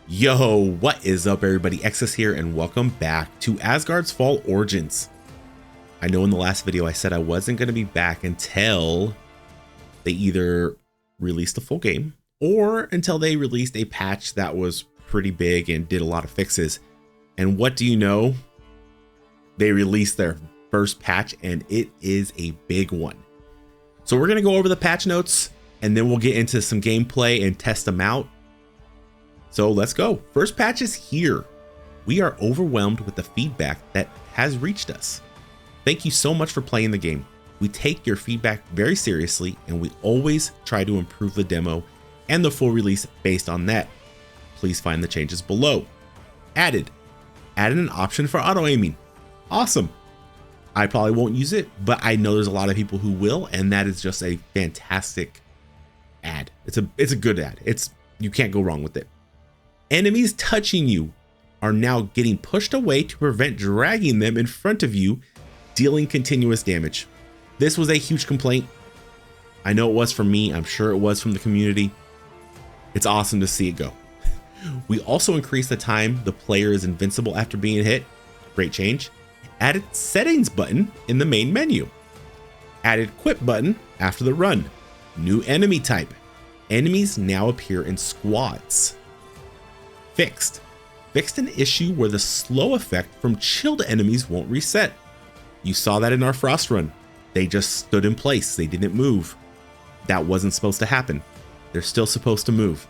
Yo, what is up everybody? Exses here and welcome back to Asgard's Fall Origins. I know in the last video I said I wasn't going to be back until they either released the full game or until they released a patch that was pretty big and did a lot of fixes. And what do you know? They released their first patch and it is a big one. So we're going to go over the patch notes and then we'll get into some gameplay and test them out. So let's go. First patch is here. We are overwhelmed with the feedback that has reached us. Thank you so much for playing the game. We take your feedback very seriously and we always try to improve the demo and the full release based on that. Please find the changes below. Added an option for auto aiming. Awesome. I probably won't use it, but I know there's a lot of people who will, and that is just a fantastic add. It's a good add. You can't go wrong with it. Enemies touching you are now getting pushed away to prevent dragging them in front of you, dealing continuous damage. This was a huge complaint. I know it was from me. I'm sure it was from the community. It's awesome to see it go. We also increased the time the player is invincible after being hit. Great change. Added settings button in the main menu. Added quit button after the run. New enemy type. Enemies now appear in squads. Fixed an issue where the slow effect from chilled enemies won't reset. You saw that in our frost run. They just stood in place. They didn't move. That wasn't supposed to happen. They're still supposed to move.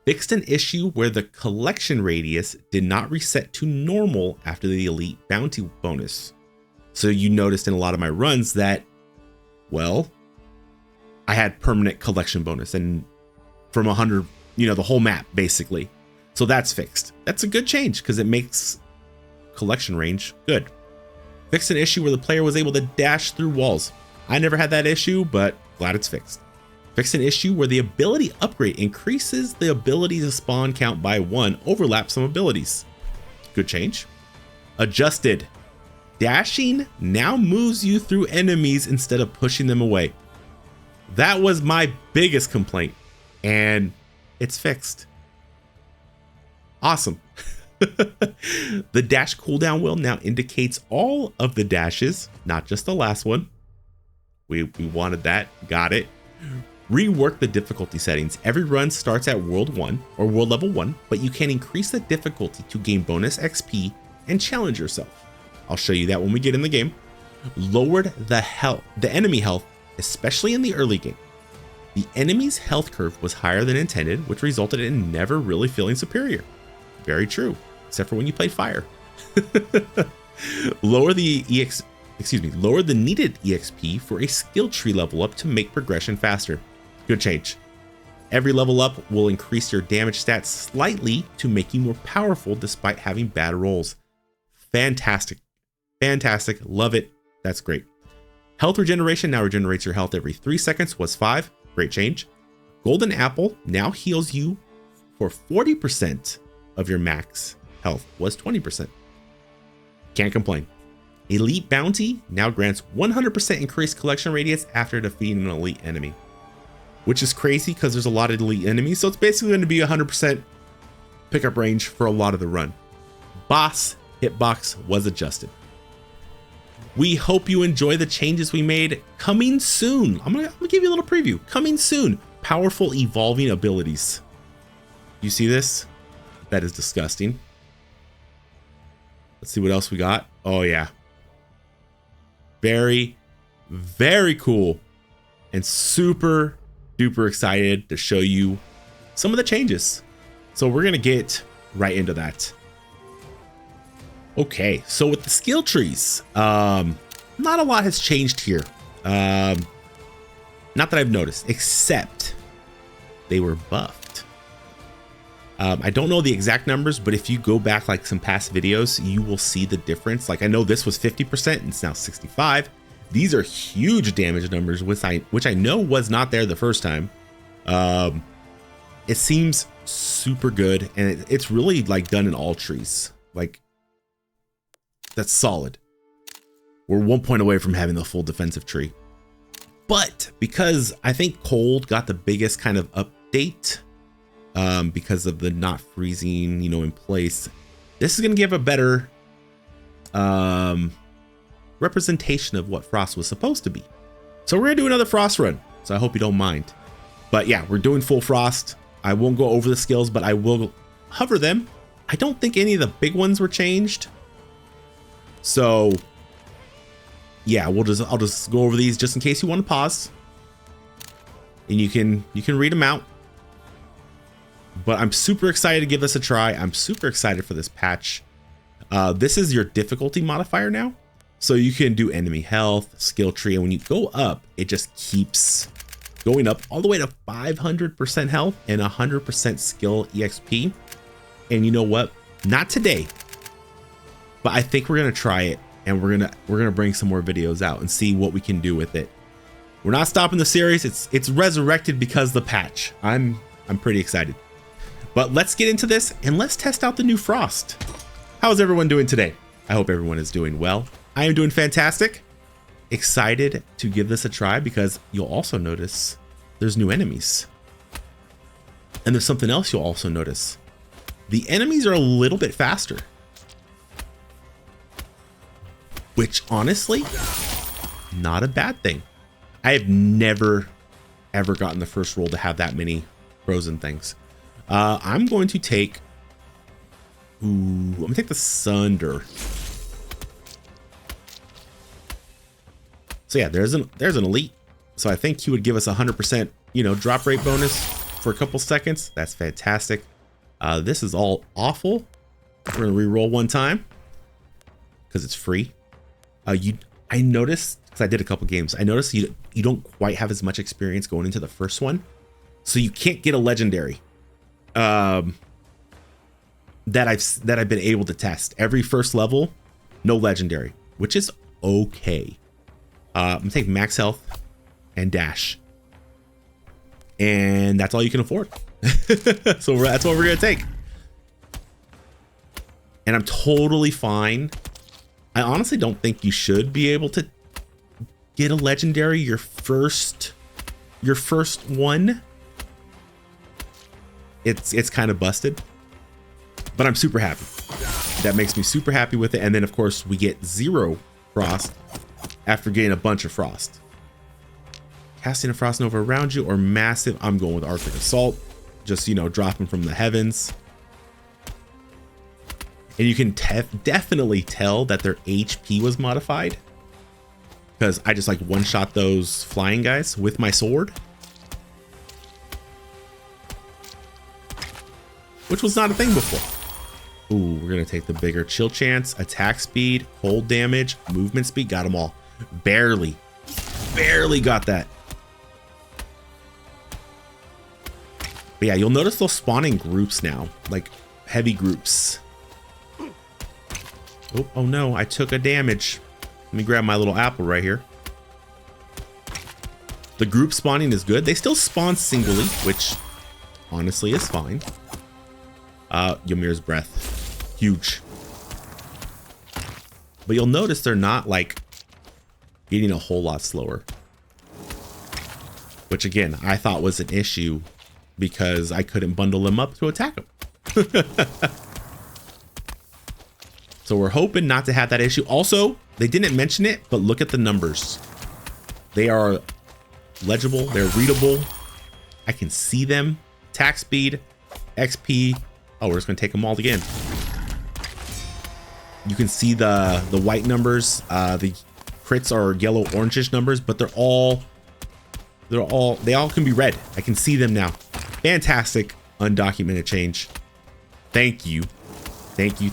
Fixed an issue where the collection radius did not reset to normal after the elite bounty bonus. So you noticed in a lot of my runs that, well, I had permanent collection bonus and from 100, the whole map basically. So that's fixed. That's a good change because it makes collection range good. Fixed an issue where the player was able to dash through walls. I never had that issue, but glad it's fixed. Fixed an issue where the ability upgrade increases the ability to spawn count by 1, overlap some abilities. Good change. Adjusted. Dashing now moves you through enemies instead of pushing them away. That was my biggest complaint, and it's fixed. Awesome. The dash cooldown wheel now indicates all of the dashes, not just the last one. We wanted that, got it. Rework the difficulty settings. Every run starts at world 1 or world level 1, but you can increase the difficulty to gain bonus XP and challenge yourself. I'll show you that when we get in the game. Lowered the enemy health, especially in the early game. The enemy's health curve was higher than intended, which resulted in never really feeling superior. Very true, except for when you played fire. Lower the needed EXP for a skill tree level up to make progression faster. Good change. Every level up will increase your damage stats slightly to make you more powerful despite having bad rolls. Fantastic. Fantastic. Love it. That's great. Health regeneration now regenerates your health every 3 seconds, was 5. Great change. Golden apple now heals you for 40% of your max health, was 20%. Can't complain. Elite bounty now grants 100% increased collection radius after defeating an elite enemy, which is crazy because there's a lot of elite enemies. So it's basically going to be 100% pickup range for a lot of the run. Boss hitbox was adjusted. We hope you enjoy the changes we made. Coming soon. I'm gonna give you a little preview. Coming soon. Powerful evolving abilities. You see this? That is disgusting. Let's see what else we got. Oh yeah. Very, very cool and super duper excited to show you some of the changes. So we're going to get right into that. Okay, so with the skill trees, not a lot has changed here. Not that I've noticed, except they were buffed. I don't know the exact numbers, but if you go back like some past videos, you will see the difference. Like I know this was 50% and it's now 65. These are huge damage numbers, which I know was not there the first time. It seems super good, and it's really like done in all trees. Like that's solid. We're 1 point away from having the full defensive tree. But because I think cold got the biggest kind of update, because of the not freezing, you know, in place. This is going to give a better representation of what frost was supposed to be. So we're going to do another frost run. So I hope you don't mind. But yeah, we're doing full frost. I won't go over the skills, but I will hover them. I don't think any of the big ones were changed. So yeah, I'll just go over these just in case you want to pause. And you can read them out. But I'm super excited to give this a try. I'm super excited for this patch. This is your difficulty modifier now. So you can do enemy health, skill tree, and when you go up, it just keeps going up all the way to 500% health and 100% skill EXP. And you know what? Not today, but I think we're gonna try it, and we're gonna bring some more videos out and see what we can do with it. We're not stopping the series. It's resurrected because of the patch. I'm pretty excited. But let's get into this and let's test out the new frost. How's everyone doing today? I hope everyone is doing well. I am doing fantastic. Excited to give this a try because you'll also notice there's new enemies. And there's something else you'll also notice. The enemies are a little bit faster. Which honestly, not a bad thing. I have never, ever gotten the first roll to have that many frozen things. I'm going to take, I'm gonna take the Sunder. So yeah, there's an elite. So I think he would give us 100%, you know, drop rate bonus for a couple seconds. That's fantastic. This is all awful. We're gonna re-roll one time because it's free. I noticed, because I did a couple games, I noticed you don't quite have as much experience going into the first one, so you can't get a legendary. That I've been able to test. Every first level, no legendary, which is okay. I'm gonna take max health and dash, and that's all you can afford. So that's what we're gonna take, and I'm totally fine. I honestly don't think you should be able to get a legendary your first one. It's kind of busted, but I'm super happy. That makes me super happy with it. And then of course we get 0 frost after getting a bunch of frost. Casting a frost nova around you or massive. I'm going with Arctic Assault. Just, you know, dropping from the heavens. And you can definitely tell that their HP was modified, because I just like one-shot those flying guys with my sword, which was not a thing before. Ooh, we're gonna take the bigger chill chance, attack speed, cold damage, movement speed. Got them all. Barely got that. But yeah, you'll notice they'll spawn in groups now, like heavy groups. Oh no, I took a damage. Let me grab my little apple right here. The group spawning is good. They still spawn singly, which honestly is fine. Ymir's breath, huge. But you'll notice they're not like getting a whole lot slower, which again, I thought was an issue because I couldn't bundle them up to attack them. So we're hoping not to have that issue. Also, they didn't mention it, but look at the numbers. They are legible, they're readable. I can see them. Attack speed, XP. Oh, we're just gonna take them all again. You can see the white numbers. The crits are yellow orangish numbers, but they all can be red. I can see them now. Fantastic undocumented change. Thank you. Thank you,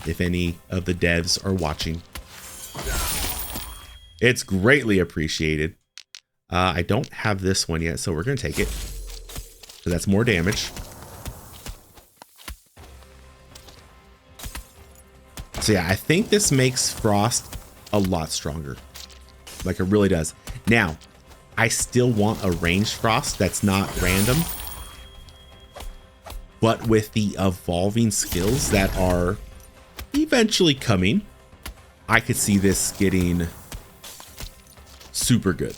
if any of the devs are watching. It's greatly appreciated. I don't have this one yet, so we're going to take it. So that's more damage. So yeah, I think this makes Frost a lot stronger. Like it really does. Now, I still want a ranged Frost that's not random. But with the evolving skills that are eventually coming, I could see this getting super good.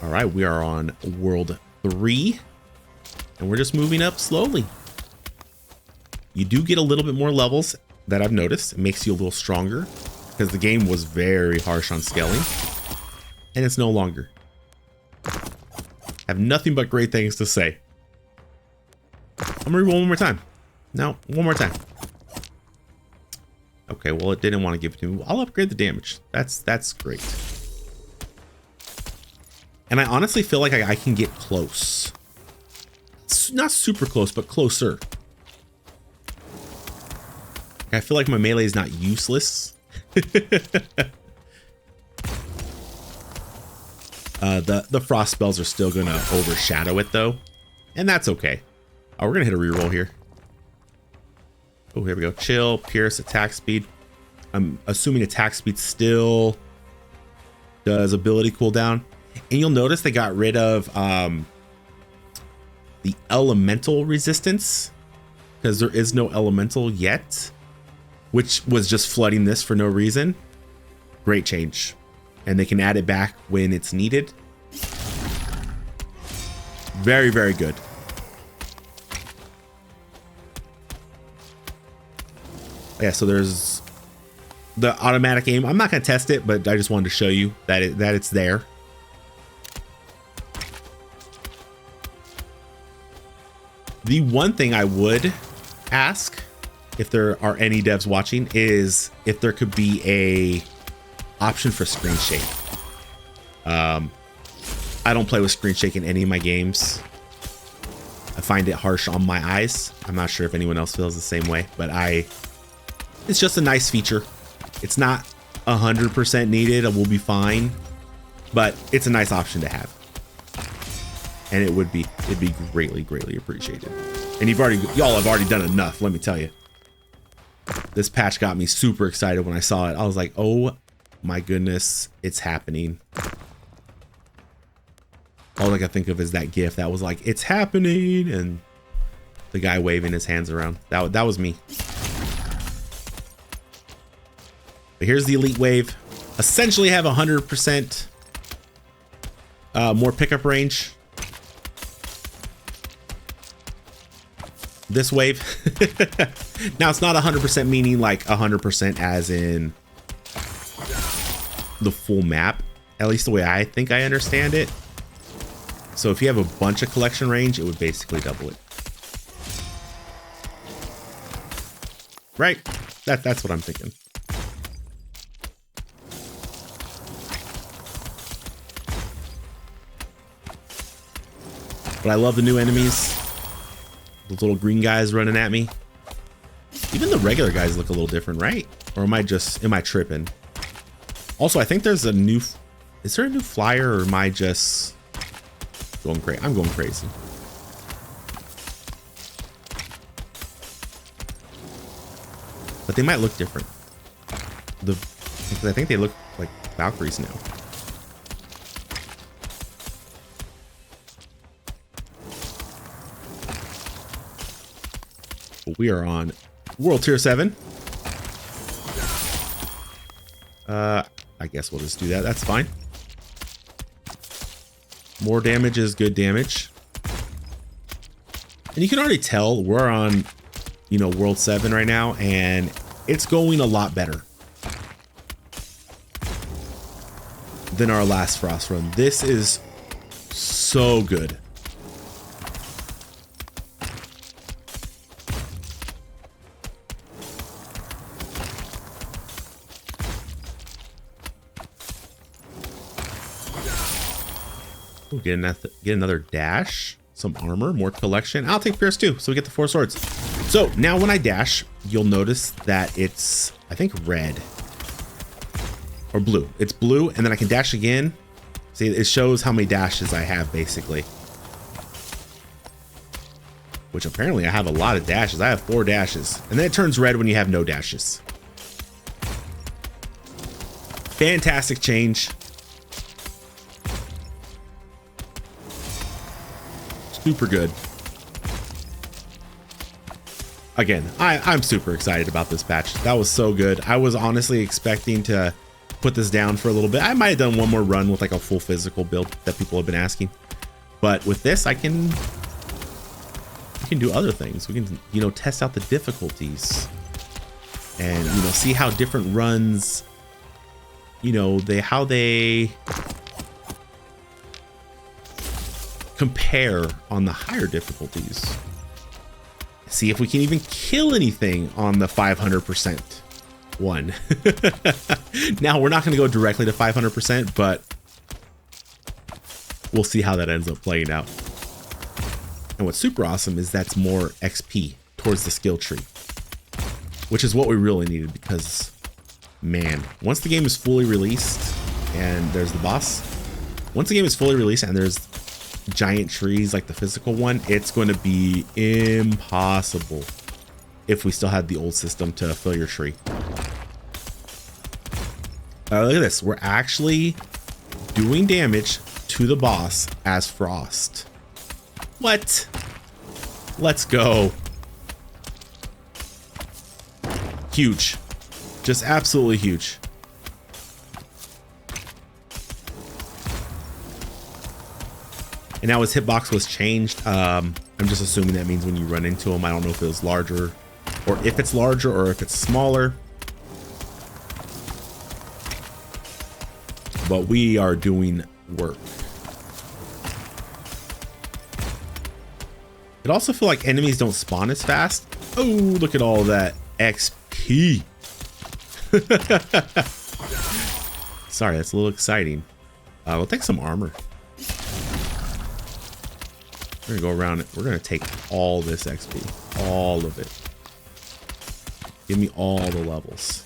All right, we are on world 3 and we're just moving up slowly. You do get a little bit more levels that I've noticed. It makes you a little stronger because the game was very harsh on scaling and it's no longer. Have nothing but great things to say. I'm gonna reroll one more time. No, one more time. Okay, well, it didn't want to give it to me. I'll upgrade the damage. That's great. And I honestly feel like I can get close. It's not super close, but closer. I feel like my melee is not useless. The frost spells are still gonna overshadow it though, and that's okay. Oh, we're gonna hit a reroll here. Oh, here we go. Chill, pierce, attack speed. I'm assuming attack speed still does ability cooldown. And you'll notice they got rid of the elemental resistance because there is no elemental yet, which was just flooding this for no reason. Great change. And they can add it back when it's needed. Very, very good. Yeah, so there's the automatic aim. I'm not going to test it, but I just wanted to show you that it's there. The one thing I would ask, if there are any devs watching, is if there could be a option for screen shake. I don't play with screen shake in any of my games. I find it harsh on my eyes. I'm not sure if anyone else feels the same way, but it's just a nice feature. It's not 100% needed. It will be fine, but it's a nice option to have. And it'd be greatly, greatly appreciated. And y'all have already done enough, let me tell you. This patch got me super excited when I saw it. I was like, oh my goodness, it's happening. All I can think of is that GIF that was like, it's happening, and the guy waving his hands around. That was me. But here's the elite wave. Essentially have 100% more pickup range. This wave. Now it's not 100% meaning like 100% as in the full map, at least the way I think I understand it. So if you have a bunch of collection range, it would basically double it. Right? That's what I'm thinking. But I love the new enemies. Those little green guys running at me. Even the regular guys look a little different, right? Or am I tripping? Also, I think there's a new, is there a new flyer, or am I just going crazy? I'm going crazy. But they might look different. Because I think they look like Valkyries now. We are on World Tier 7. I guess we'll just do that. That's fine. More damage is good damage. And you can already tell we're on, World 7 right now, and it's going a lot better than our last Frost run. This is so good. Ooh, get another dash, some armor, more collection. I'll take Pierce too, so we get the 4 swords. So now when I dash, you'll notice that it's, I think, red or blue. It's blue, and then I can dash again. See, it shows how many dashes I have, basically. Which apparently I have a lot of dashes. I have 4 dashes. And then it turns red when you have no dashes. Fantastic change. Super good. Again, I'm super excited about this patch. That was so good. I was honestly expecting to put this down for a little bit. I might have done one more run with like a full physical build that people have been asking. But with this, we can do other things. We can, you know, test out the difficulties and, you know, see how different runs, you know, how they compare on the higher difficulties. See if we can even kill anything on the 500% one. Now, we're not going to go directly to 500%, but we'll see how that ends up playing out. And what's super awesome is that's more XP towards the skill tree, which is what we really needed because, man, once the game is fully released and there's the boss, once the game is fully released and there's giant trees like the physical one, it's going to be impossible if we still had the old system to fill your tree. Look at this. We're actually doing damage to the boss as Frost. What? Let's go. Huge. Just absolutely huge. And now his hitbox was changed. I'm just assuming that means when you run into him. I don't know if it was larger or if it's larger or if it's smaller. But we are doing work. It also feels like enemies don't spawn as fast. Oh, look at all that XP. Sorry, that's a little exciting. We'll take some armor. We're gonna go around. We're gonna take all this XP, all of it. Give me all the levels.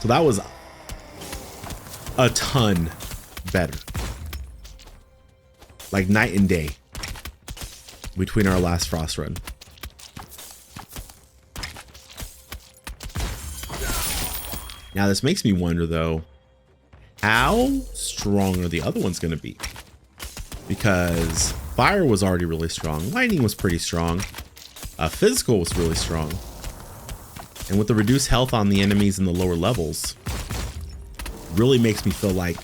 So that was a ton better. Like night and day between our last Frost run. Now this makes me wonder though, how strong are the other ones going to be? Because fire was already really strong. Lightning was pretty strong. Physical was really strong. And with the reduced health on the enemies in the lower levels, really makes me feel like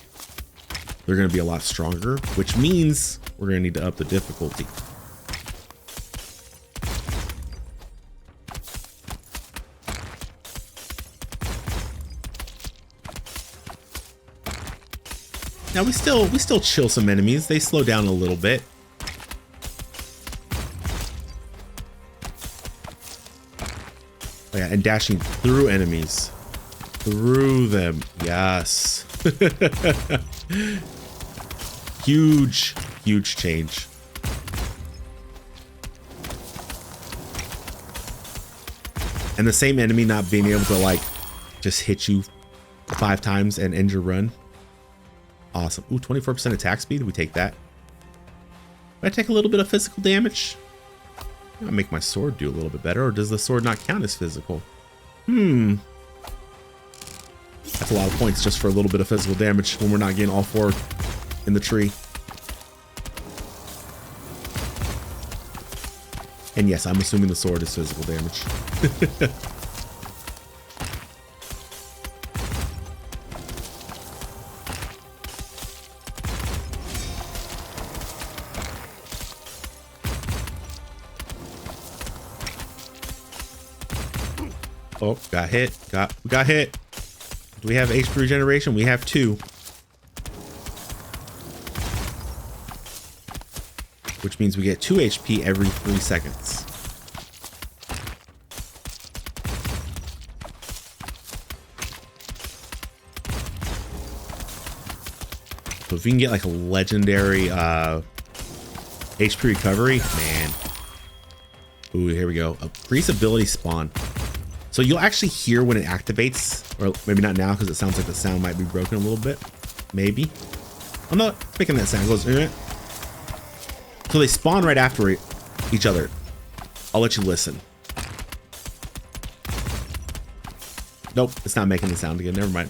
they're going to be a lot stronger, which means we're going to need to up the difficulty. Now we still chill some enemies. They slow down a little bit. Oh yeah, and dashing through enemies. Through them. Yes. Huge, huge change. And the same enemy not being able to like just hit you 5 times and end your run. Awesome. Ooh, 24% attack speed. We take that. I take a little bit of physical damage. I'll make my sword do a little bit better, or does the sword not count as physical? That's a lot of points just for a little bit of physical damage when we're not getting all 4 in the tree. And yes, I'm assuming the sword is physical damage. Oh, got hit. Got hit. Do we have HP regeneration? We have 2. Which means we get 2 HP every 3 seconds. So if we can get like a legendary HP recovery, man. Ooh, here we go. A priest ability spawn. So you'll actually hear when it activates, or maybe not now because it sounds like the sound might be broken a little bit. Maybe. I'm not making that sound. It goes, eh. So they spawn right after each other. I'll let you listen. Nope, it's not making the sound again. Never mind.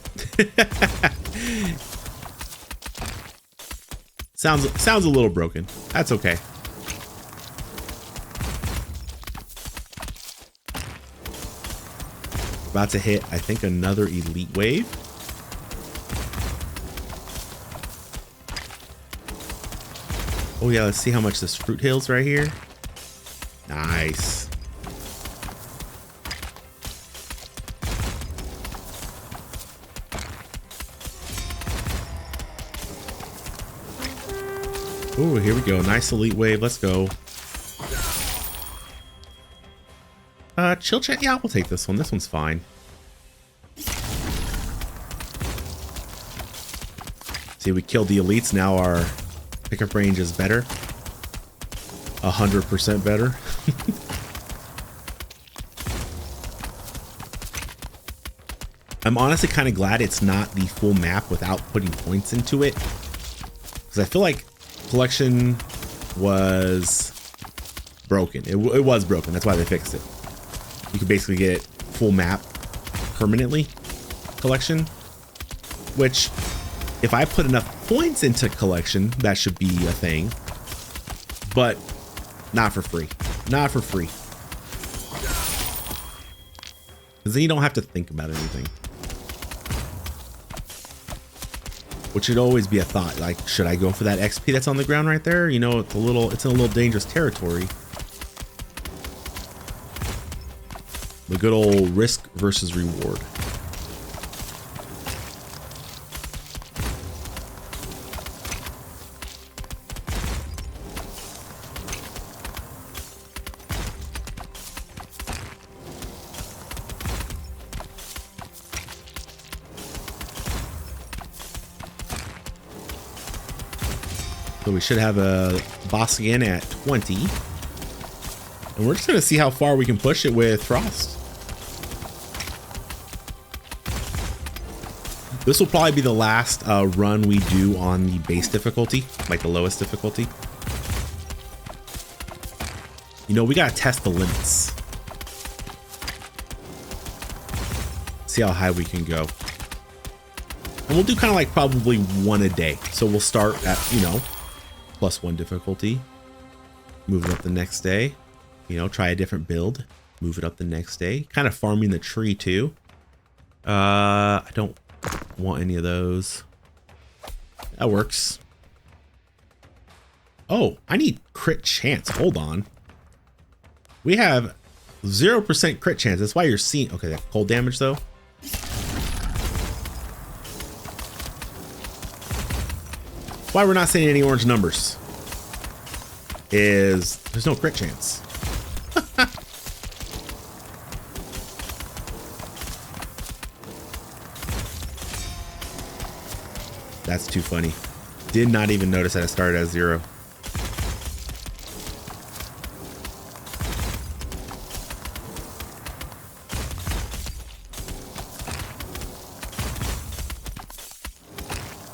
Sounds a little broken. That's okay. About to hit, I think, another elite wave. Oh yeah, let's see how much this fruit heals right here. Nice. Oh, here we go. Nice elite wave. Let's go. Chill chat. Yeah, we'll take this one. This one's fine. See, we killed the elites. Now our pickup range is better. 100% better. I'm honestly kind of glad it's not the full map without putting points into it, because I feel like collection was broken. It was broken. That's why they fixed it. You could basically get full map permanently collection, which if I put enough points into collection, that should be a thing, but not for free. Not for free. Because then you don't have to think about anything. Which should always be a thought. Like, should I go for that XP that's on the ground right there? You know, it's in a little dangerous territory. The good old risk versus reward. So we should have a boss again at 20. And we're just going to see how far we can push it with Frost. This will probably be the last run we do on the base difficulty, like the lowest difficulty. You know, we got to test the limits. See how high we can go. And we'll do kind of like probably one a day. So we'll start at, you know, +1 difficulty. Move it up the next day. You know, try a different build. Move it up the next day. Kind of farming the tree too. I don't want any of those. That works. Oh, I need crit chance. Hold on. We have 0% crit chance. That's why you're seeing. Okay, that cold damage though. Why we're not seeing any orange numbers is there's no crit chance. That's too funny. Did not even notice that it started at 0.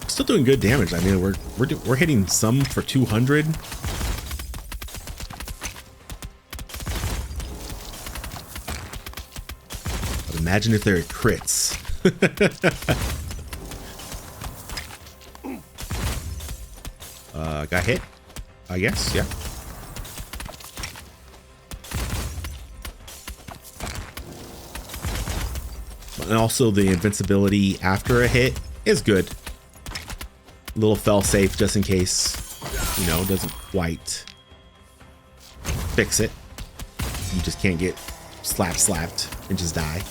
Still doing good damage. I mean, we're hitting some for 200. But imagine if they're crits. Got hit, I guess. Yeah. And also the invincibility after a hit is good. A little fail safe just in case, you know, doesn't quite fix it. You just can't get slapped and just die.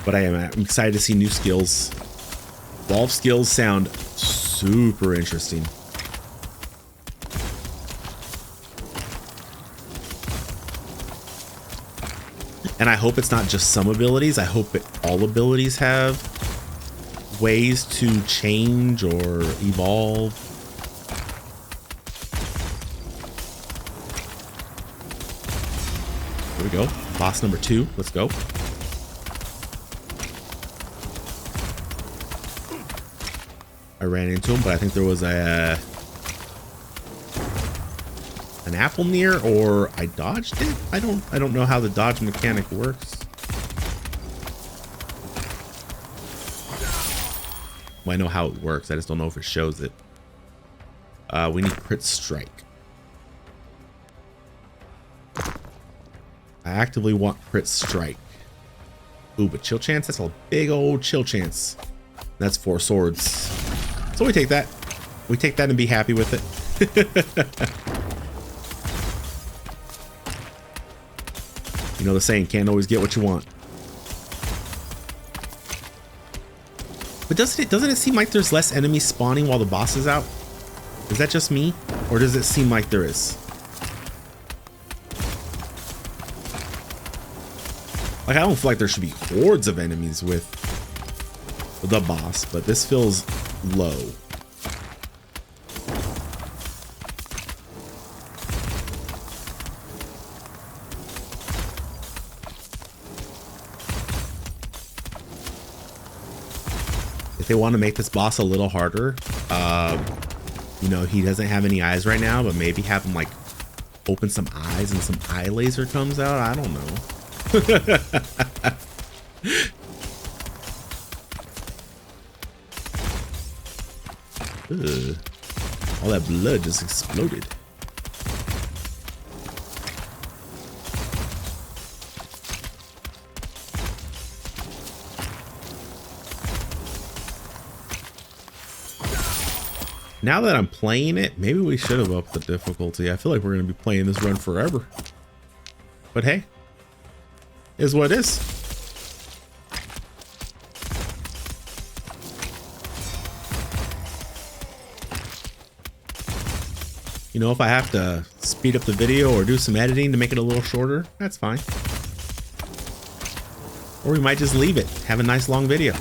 But I'm excited to see new skills. Evolved skills sound super interesting. And I hope it's not just some abilities. I hope all abilities have ways to change or evolve. There we go. Boss number 2. Let's go. I ran into him, but I think there was an apple near, or I dodged it. I don't know how the dodge mechanic works. Well, I know how it works. I just don't know if it shows it. We need crit strike. I actively want crit strike. Ooh, but chill chance, that's a big old chill chance. That's 4 swords. So we take that. We take that and be happy with it. You know the saying, can't always get what you want. But doesn't it seem like there's less enemies spawning while the boss is out? Is that just me? Or does it seem like there is? Like, I don't feel like there should be hordes of enemies with the boss, but this feels low. If they want to make this boss a little harder, you know, he doesn't have any eyes right now, but maybe have him like open some eyes and some eye laser comes out. I don't know. Ugh. All that blood just exploded. Now that I'm playing it, maybe we should have upped the difficulty. I feel like we're going to be playing this run forever. But hey, is what it is. You know, if I have to speed up the video or do some editing to make it a little shorter, that's fine. Or we might just leave it, have a nice long video.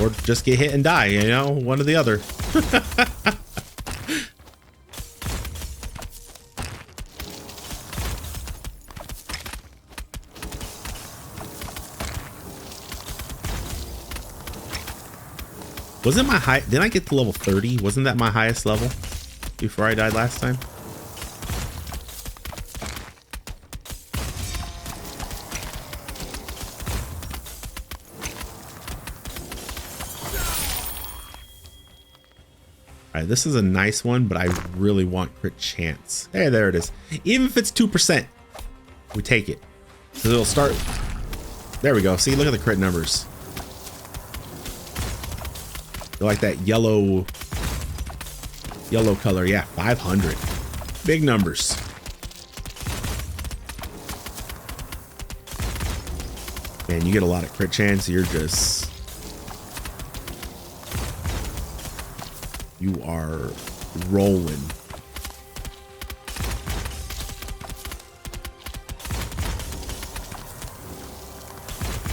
Or just get hit and die, you know, one or the other. Wasn't my high? Didn't I get to level 30? Wasn't that my highest level before I died last time? All right, this is a nice one, but I really want crit chance. Hey, there it is. Even if it's 2%, we take it. Because it'll start. There we go. See, look at the crit numbers. They're like that yellow color. Yeah, 500. Big numbers. Man, you get a lot of crit chance. You're just... You are rolling.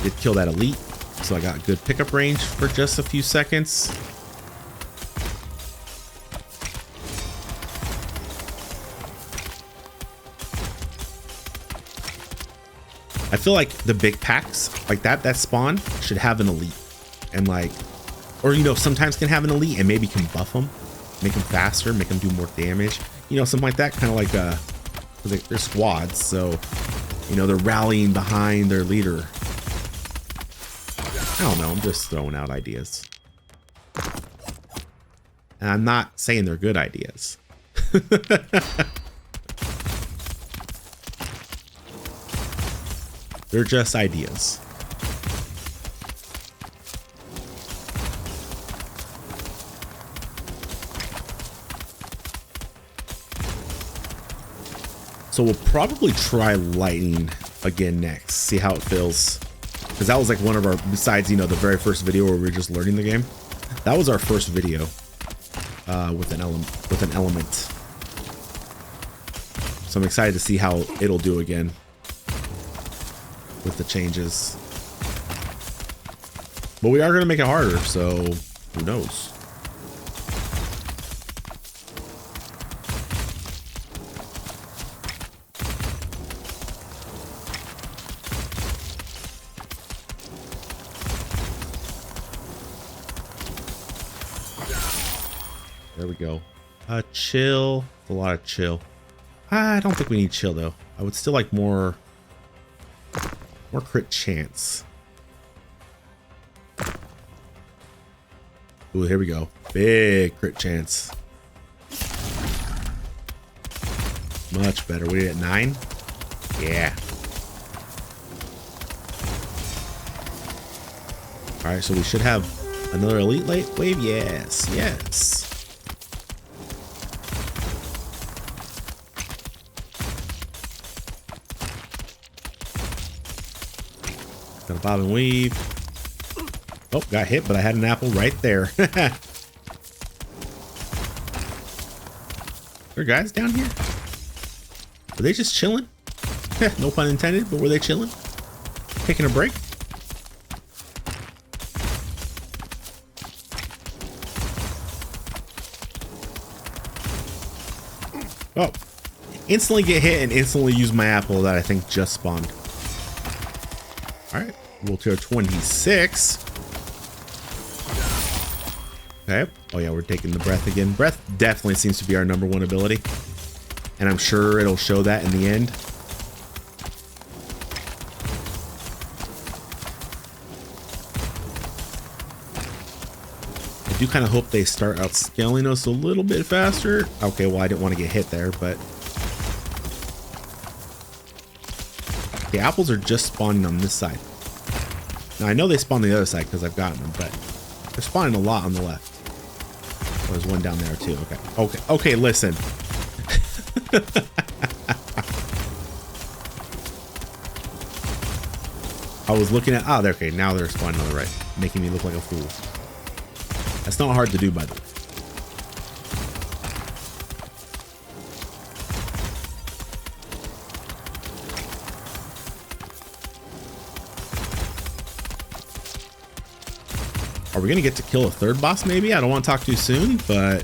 Did kill that elite, so I got good pickup range for just a few seconds. I feel like the big packs like that spawn should have an elite, and like, or, you know, sometimes can have an elite and maybe can buff them, make them faster, make them do more damage. You know, something like that, kind of like, they're squads, so, you know, they're rallying behind their leader. I don't know, I'm just throwing out ideas. And I'm not saying they're good ideas. They're just ideas. So we'll probably try lightning again next, see how it feels. Because that was like one of our, besides, you know, the very first video where we were just learning the game. That was our first video with an element. So I'm excited to see how it'll do again with the changes. But we are going to make it harder, so who knows? There we go. Chill. A lot of chill. I don't think we need chill though. I would still like more crit chance. Ooh, here we go. Big crit chance. Much better. We at 9. Yeah. All right, so we should have another elite late wave. Yes, yes. Got a bob and weave. Oh, got hit, but I had an apple right there. There are guys down here? Were they just chilling? No pun intended, but were they chilling? Taking a break? Oh, instantly get hit and instantly use my apple that I think just spawned. All right, we'll tier 26. Okay. Oh yeah, we're taking the breath again. Breath definitely seems to be our #1 ability. And I'm sure it'll show that in the end. I do kind of hope they start out scaling us a little bit faster. Okay, well, I didn't want to get hit there, but... The apples are just spawning on this side. Now, I know they spawn on the other side because I've gotten them, but they're spawning a lot on the left. Oh, there's one down there, too. Okay. Okay. Okay, listen. I was looking at... Oh, okay. Now they're spawning on the right, making me look like a fool. That's not hard to do, by the way. Are we gonna get to kill a third boss maybe? I don't want to talk too soon, but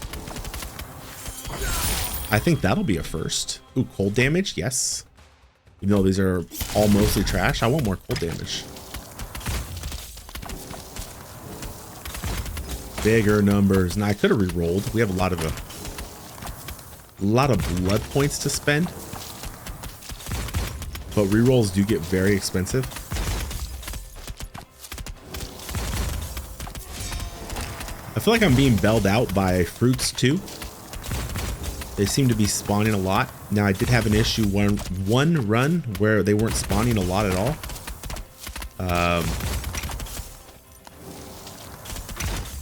I think that'll be a first. Ooh, cold damage, yes. Even though these are all mostly trash, I want more cold damage. Bigger numbers. Now I could have re-rolled. We have a lot of blood points to spend, but re-rolls do get very expensive. I feel like I'm being bailed out by fruits too. They seem to be spawning a lot. Now I did have an issue one run where they weren't spawning a lot at all.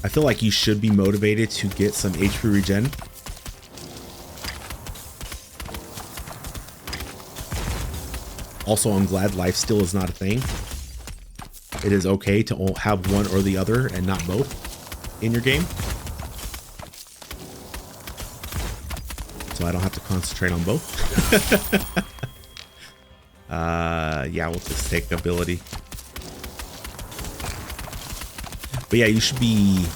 I feel like you should be motivated to get some HP regen. Also, I'm glad lifesteal is not a thing. It is okay to have one or the other and not both in your game. So I don't have to concentrate on both. Yeah, we'll just take ability. But yeah, you should be...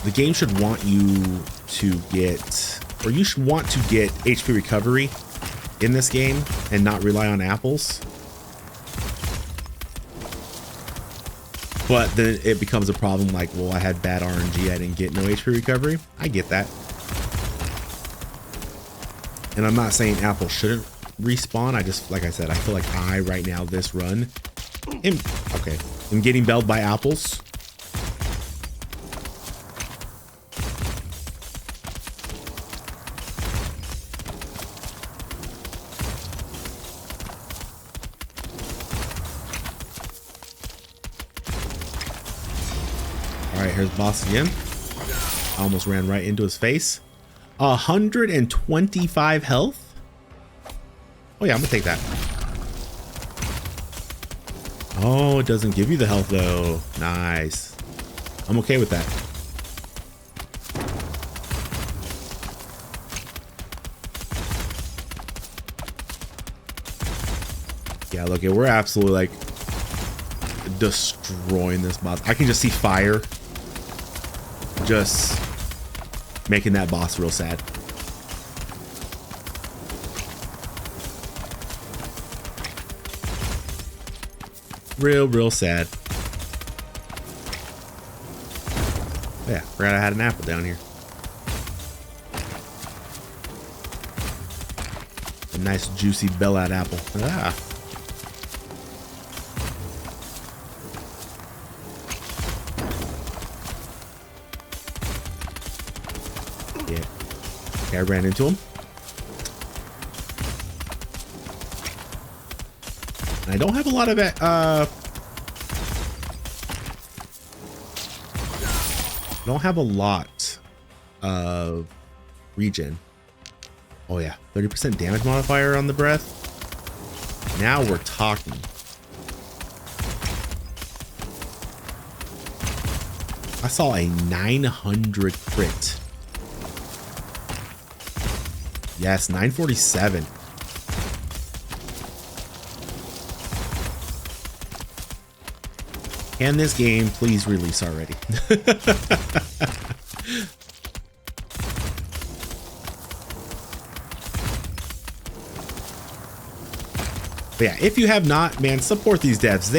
The game should want you to get... Or you should want to get HP recovery in this game and not rely on apples. But then it becomes a problem like, well, I had bad RNG, I didn't get no HP recovery. I get that. And I'm not saying apples shouldn't respawn. I just, like I said, I feel like right now, this run, I'm getting bailed by apples. All right, here's boss again. I almost ran right into his face. 125 health. Oh yeah, I'm gonna take that. Oh, it doesn't give you the health though. Nice. I'm okay with that. Yeah, look, we're absolutely like destroying this boss. I can just see fire just making that boss real sad. Real sad. Yeah, forgot I had an apple down here. nice juicy bellad apple. Ah. Yeah. Okay, I ran into him. I don't have a lot of don't have a lot of regen. Oh yeah, 30% damage modifier on the breath. Now we're talking. I saw a 900 crit. Yes, 947. Can this game please release already? But yeah, if you have not, man, support these devs.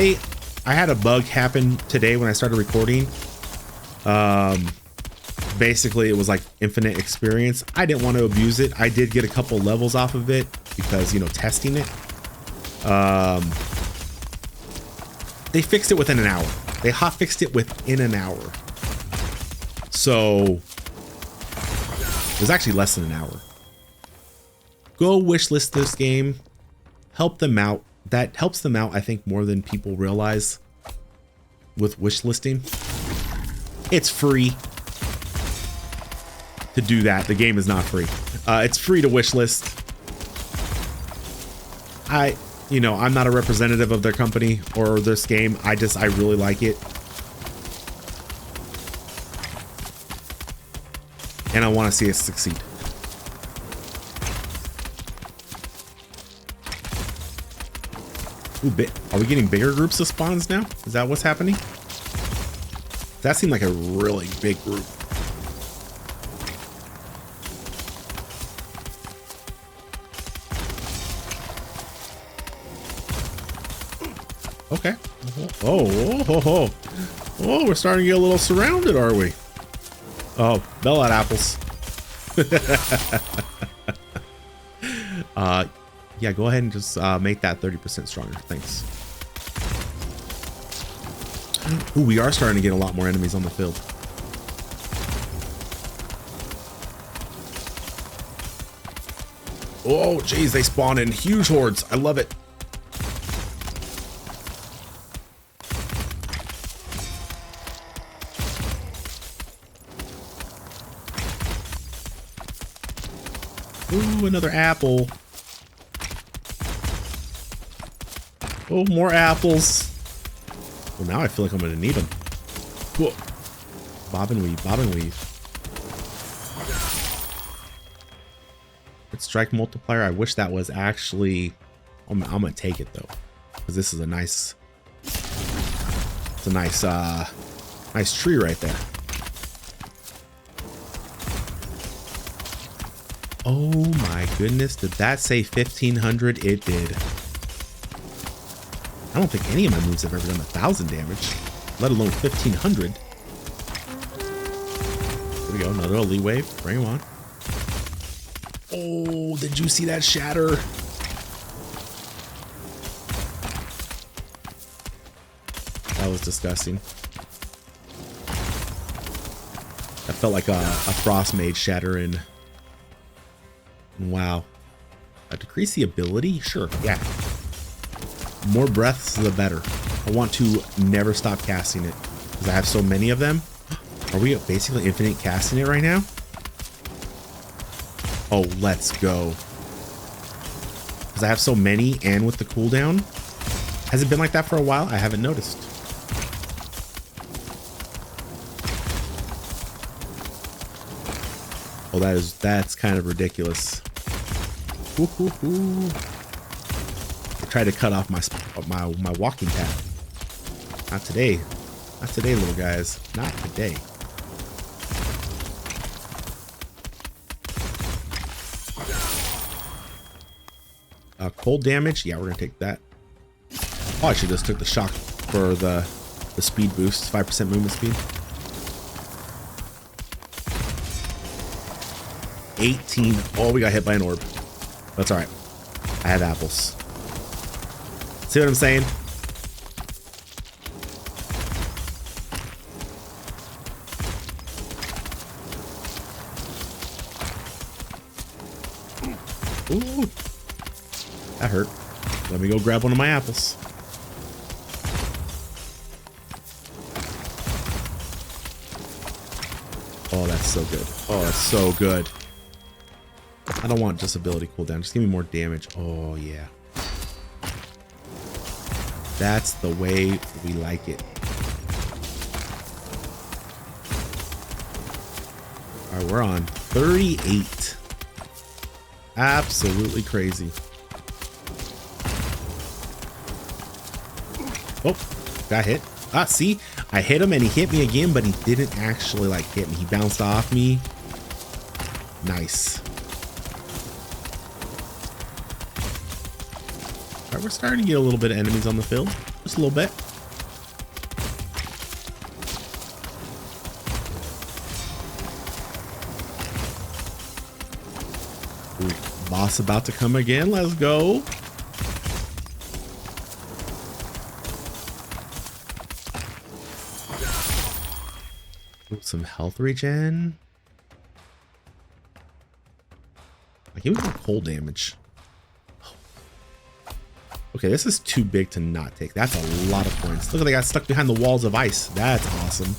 I had a bug happen today when I started recording. Basically it was like infinite experience. I didn't want to abuse it. I did get a couple levels off of it because, you know, testing it. They fixed it within an hour. They hot fixed it within an hour. So it was actually less than an hour. Go wishlist this game. Help them out. That helps them out, I think, more than people realize with wishlisting. It's free to do that. The game is not free. It's free to wishlist. You know, I'm not a representative of their company or this game. I really like it. And I want to see it succeed. Ooh, are we getting bigger groups of spawns now? Is that what's happening? That seemed like a really big group. Okay. Oh, we're starting to get a little surrounded, are we? Oh, bellad apples. Yeah, go ahead and just make that 30% stronger. Thanks. Ooh, we are starting to get a lot more enemies on the field. Oh, geez, they spawn in huge hordes. I love it. Ooh, another apple. Oh, more apples. Well, now I feel like I'm gonna need them. Whoa. Bob and weave, bob and weave. Let's strike multiplier. I wish that was actually. I'm gonna take it though, because this is a nice. It's a nice, nice tree right there. Oh my goodness! Did that say 1500? It did. I don't think any of my moves have ever done 1,000 damage, let alone 1,500. There we go, another elite wave. Bring him on. Oh, did you see that shatter? That was disgusting. That felt like a frost mage shatter in. Wow. Decrease the ability? Sure, yeah. More breaths, the better. I want to never stop casting it because I have so many of them. Are we basically infinite casting it right now? Oh, let's go. Because I have so many and with the cooldown. Has it been like that for a while? I haven't noticed. Oh, that's kind of ridiculous. Woo-hoo-hoo. I tried to cut off my walking path. Not today. Not today, little guys. Not today. Cold damage. Yeah, we're gonna take that. Oh, I should just took the shock for the speed boost. 5% movement speed. 18. Oh, we got hit by an orb. That's all right. I have apples. See what I'm saying? Ooh, that hurt. Let me go grab one of my apples. Oh, that's so good. Oh, that's so good. I don't want just ability cooldown. Just give me more damage. Oh, yeah. That's the way we like it. All right, we're on 38. Absolutely crazy. Oh, got hit. Ah, see, I hit him and he hit me again, but he didn't actually like hit me. He bounced off me. Nice. All right, we're starting to get a little bit of enemies on the field. Just a little bit. Ooh, boss about to come again. Let's go. Ooh, some health regen. Like, give me more cold damage. Okay, this is too big to not take. That's a lot of points. Look at, they got stuck behind the walls of ice. That's awesome.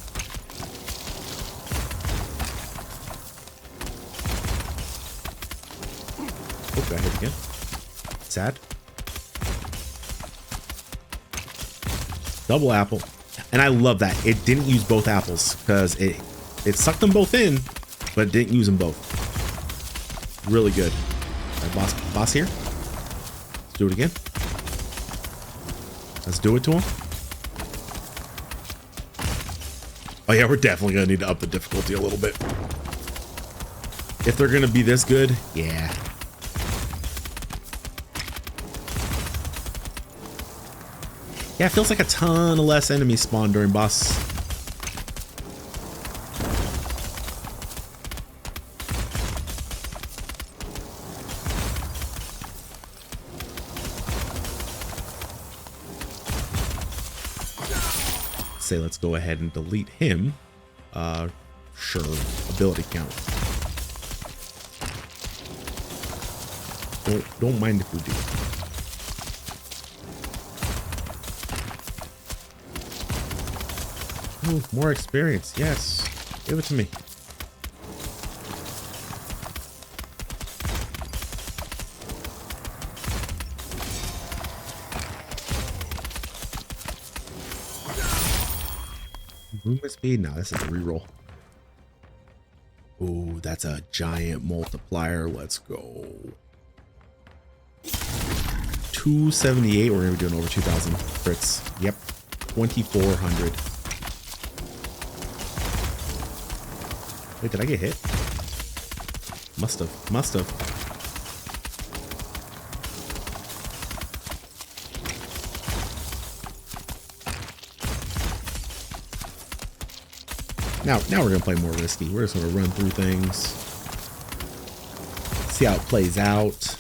Oh, got hit again. Sad. Double apple. And I love that. It didn't use both apples because it sucked them both in, but it didn't use them both. Really good. All right, boss here. Let's do it again. Let's do it to him. Oh yeah, we're definitely gonna need to up the difficulty a little bit. If they're gonna be this good, yeah. Yeah, it feels like a ton of less enemies spawn during boss. Say let's go ahead and delete him. Sure, ability count. Don't mind if we do. Ooh, more experience. Yes, give it to me. Movement speed? No, this is a reroll. Ooh, that's a giant multiplier. Let's go. 278. We're gonna be doing over 2,000 crits. Yep, 2,400. Wait, did I get hit? Must have. Now we're gonna play more risky. We're just gonna run through things, see how it plays out.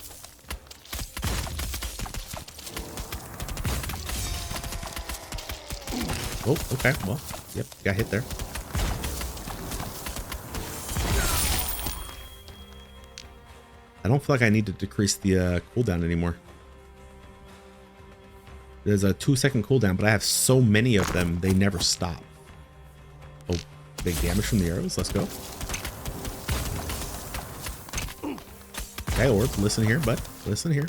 Oh, okay. Well, yep, got hit there. I don't feel like I need to decrease the cooldown anymore. There's a 2-second cooldown, but I have so many of them, they never stop. Oh, big damage from the arrows. Let's go. Okay, Orb, listen here, bud. Listen here.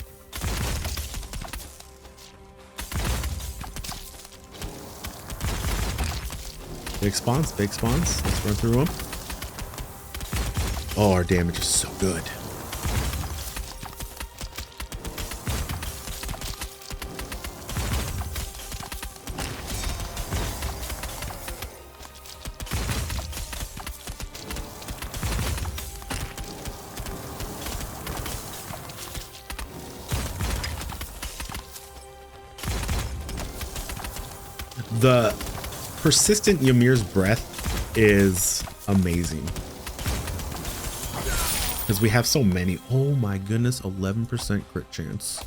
Big spawns, big spawns. Let's run through them. Oh, our damage is so good. The persistent Ymir's breath is amazing. because we have so many. Oh my goodness, 11% crit chance.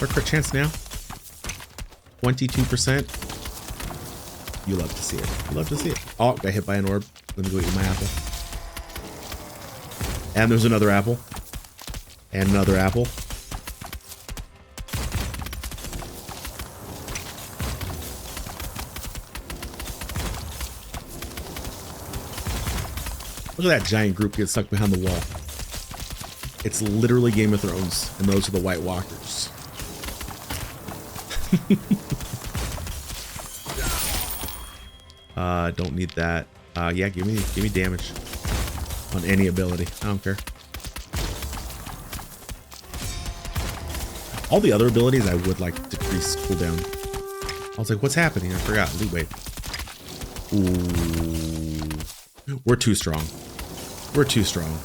Our crit chance now, 22%. You love to see it. You love to see it. Oh, got hit by an orb. Let me go eat my apple. And there's another apple. And another apple. Look at that giant group get stuck behind the wall. It's literally Game of Thrones, and those are the White Walkers. Don't need that. Yeah, give me damage on any ability. I don't care. All the other abilities I would like to decrease cooldown. I was like, what's happening? I forgot. Loot wave. Ooh. We're too strong. We're too strong.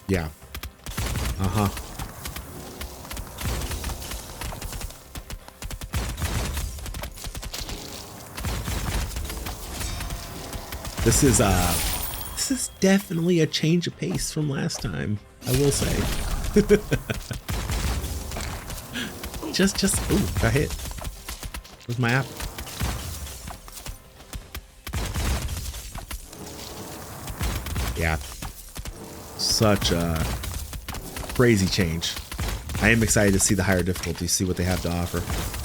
Yeah. Uh-huh. This is definitely a change of pace from last time, I will say. just ooh, got hit. Where's my apple? Yeah. Such a crazy change. I am excited to see the higher difficulty, see what they have to offer.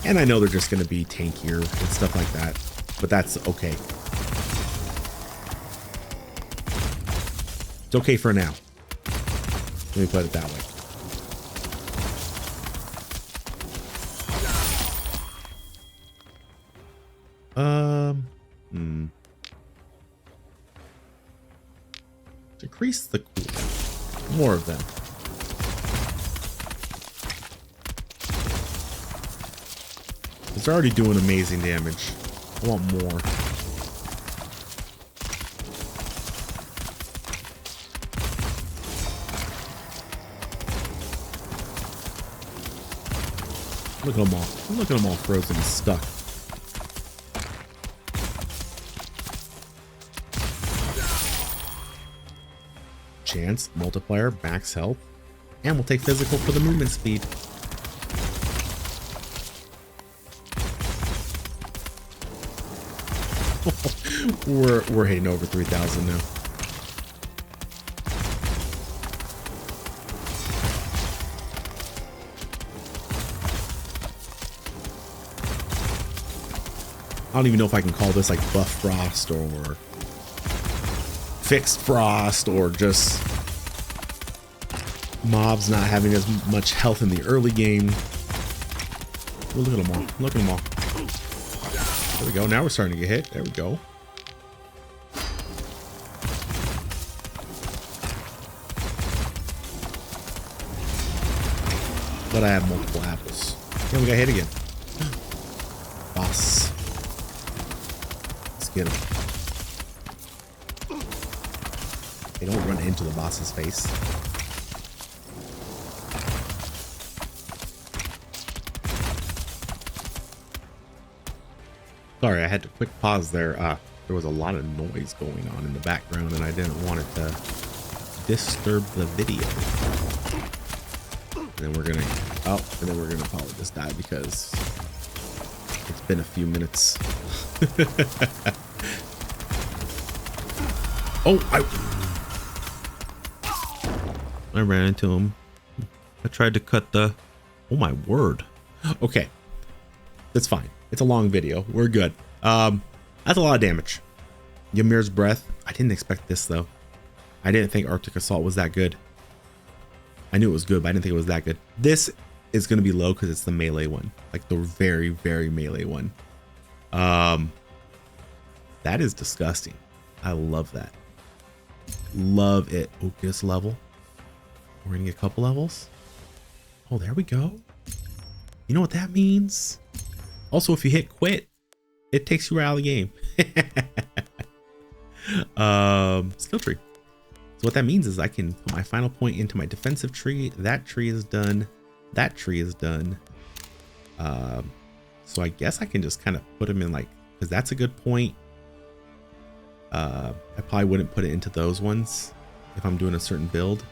And I know they're just going to be tankier and stuff like that, but that's okay. It's okay for now. Let me put it that way. Decrease the cooldown. More of them. It's already doing amazing damage. I want more. Look at them all. Look at them all frozen and stuck. Chance, multiplier, max health, and we'll take physical for the movement speed. we're hitting over 3,000 now. I don't even know if I can call this like buff frost or fixed frost or just mobs not having as much health in the early game. Oh, look at them all. Look at them all. There we go. Now we're starting to get hit. There we go. But I have multiple apples. Yeah, we got hit again. Boss. Let's get him. They don't run into the boss's face. Sorry, I had to quick pause there. There was a lot of noise going on in the background and I didn't want it to disturb the video. And then we're gonna probably just die because it's been a few minutes. Oh, I ran into him. I tried to cut the... Oh my word. Okay. That's fine. It's a long video. We're good. That's a lot of damage. Ymir's Breath. I didn't expect this though. I didn't think Arctic Assault was that good. I knew it was good, but I didn't think it was that good. This is going to be low because it's the melee one. Like the very, very melee one. That is disgusting. I love that. Love it. Oh, get us a level. We're gonna get a couple levels. Oh, there we go. You know what that means? Also, if you hit quit, it takes you out of the game. Skill tree. So what that means is I can put my final point into my defensive tree. That tree is done. That tree is done. So I guess I can just kind of put them in like, because that's a good point. I probably wouldn't put it into those ones if I'm doing a certain build,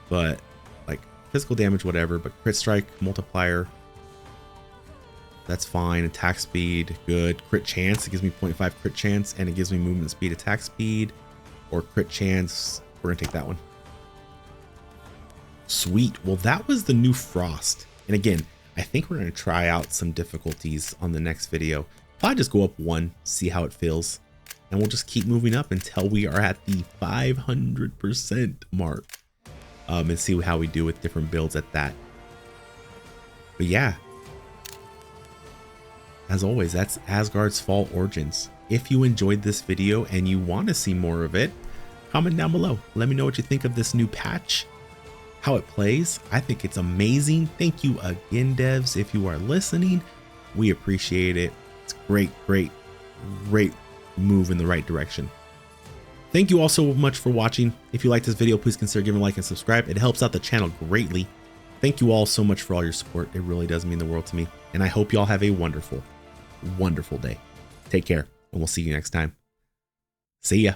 but like physical damage, whatever, but crit strike, multiplier, that's fine. Attack speed, good. Crit chance, it gives me 0.5 crit chance, and it gives me movement speed, attack speed, or crit chance. We're gonna take that one. Sweet. Well, that was the new Frost. And again, I think we're gonna try out some difficulties on the next video. Probably just go up one, see how it feels. And we'll just keep moving up until we are at the 500% mark. And see how we do with different builds at that. But yeah, as always, that's Asgard's Fall Origins. If you enjoyed this video and you want to see more of it, comment down below. Let me know what you think of this new patch, how it plays. I think it's amazing. Thank you again, devs, if you are listening. We appreciate it. It's great, great, great move in the right direction. Thank you all so much for watching. If you like this video, please consider giving a like and subscribe. It helps out the channel greatly. Thank you all so much for all your support. It really does mean the world to me. And I hope you all have a wonderful, wonderful day. Take care, and we'll see you next time. See ya.